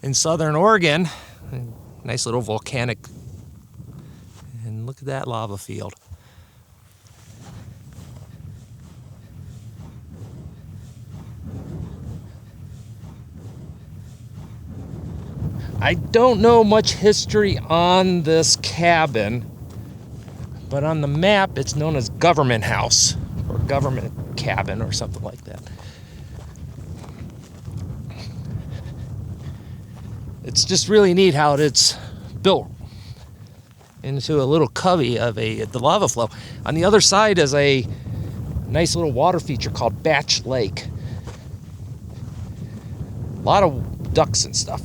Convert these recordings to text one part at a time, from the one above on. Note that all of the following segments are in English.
in southern Oregon. Nice little volcanic. And look at that lava field. I don't know much history on this cabin, but on the map it's known as Government House or Government Cabin or something like that. It's just really neat how it's built into a little cubby of the lava flow. On the other side is a nice little water feature called Batch Lake. A lot of ducks and stuff.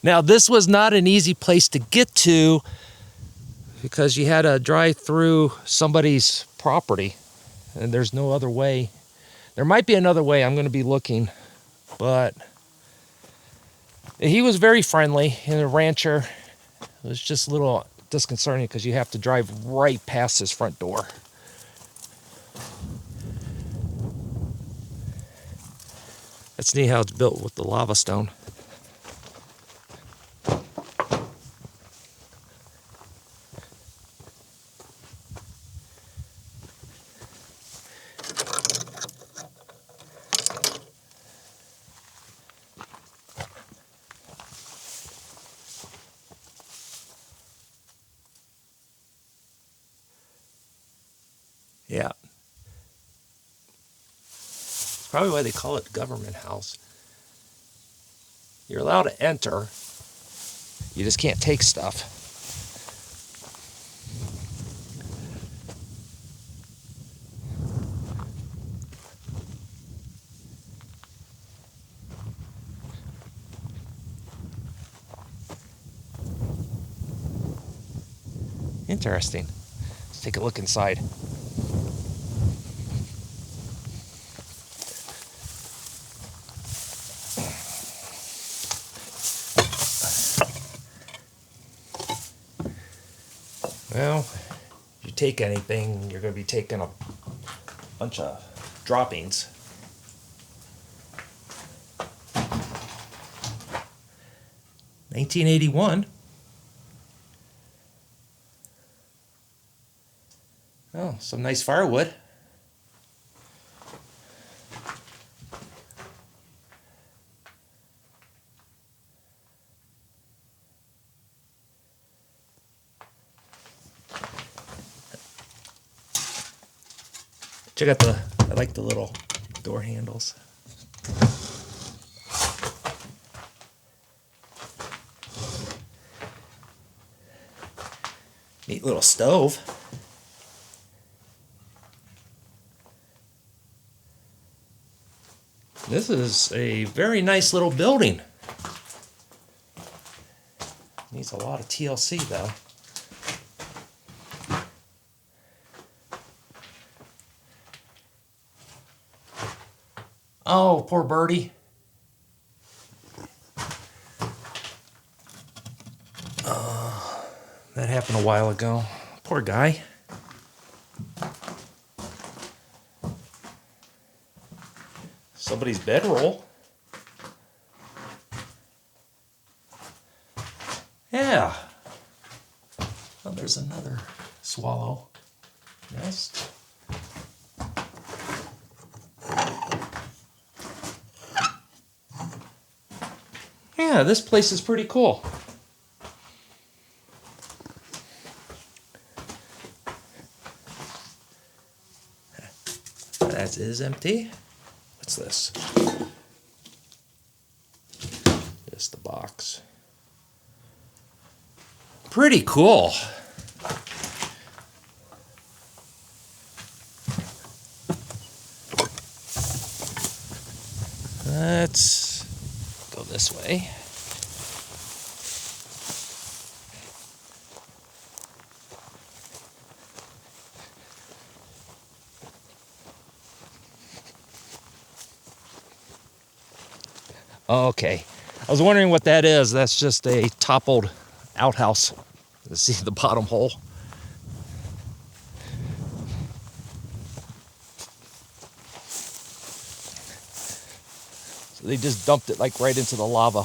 Now, this was not an easy place to get to because you had to drive through somebody's property, and there's no other way. There might be another way. I'm going to be looking, but he was very friendly, and the rancher. It was just a little disconcerting because you have to drive right past his front door. That's neat how it's built with the lava stone. Yeah. It's probably why they call it Government House. You're allowed to enter. You just can't take stuff. Interesting. Let's take a look inside. Well, if you take anything, you're going to be taking a bunch of droppings. $1981. Oh, some nice firewood. Check out I like the little door handles. Neat little stove. This is a very nice little building. Needs a lot of TLC though. Oh, poor birdie. That happened a while ago. Poor guy. Somebody's bedroll. Yeah. Oh, there's another swallow nest. Yeah, this place is pretty cool. That is empty. What's this? Just the box. Pretty cool. Let's go this way. Okay, I was wondering what that is. That's just a toppled outhouse. Let's see the bottom hole. So they just dumped it like right into the lava.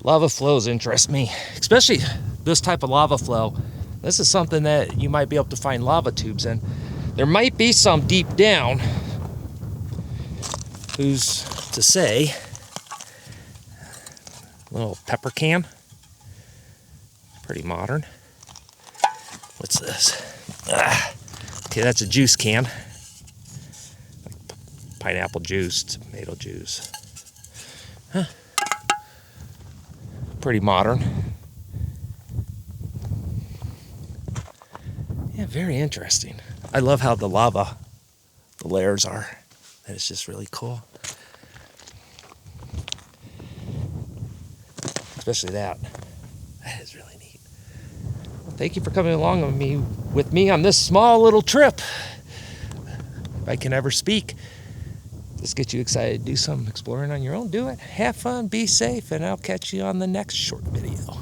Lava flows interest me, especially this type of lava flow. This is something that you might be able to find lava tubes in. There might be some deep down. Who's to say? Little pepper can. Pretty modern. What's this? Okay, that's a juice can. Like pineapple juice, tomato juice. Huh. Pretty modern. Yeah, very interesting. I love how the lava, the layers are. That is just really cool. Especially that. That is really neat. Well, thank you for coming along with me on this small little trip. If I can ever speak. Just get you excited to do some exploring on your own. Do it. Have fun. Be safe. And I'll catch you on the next short video.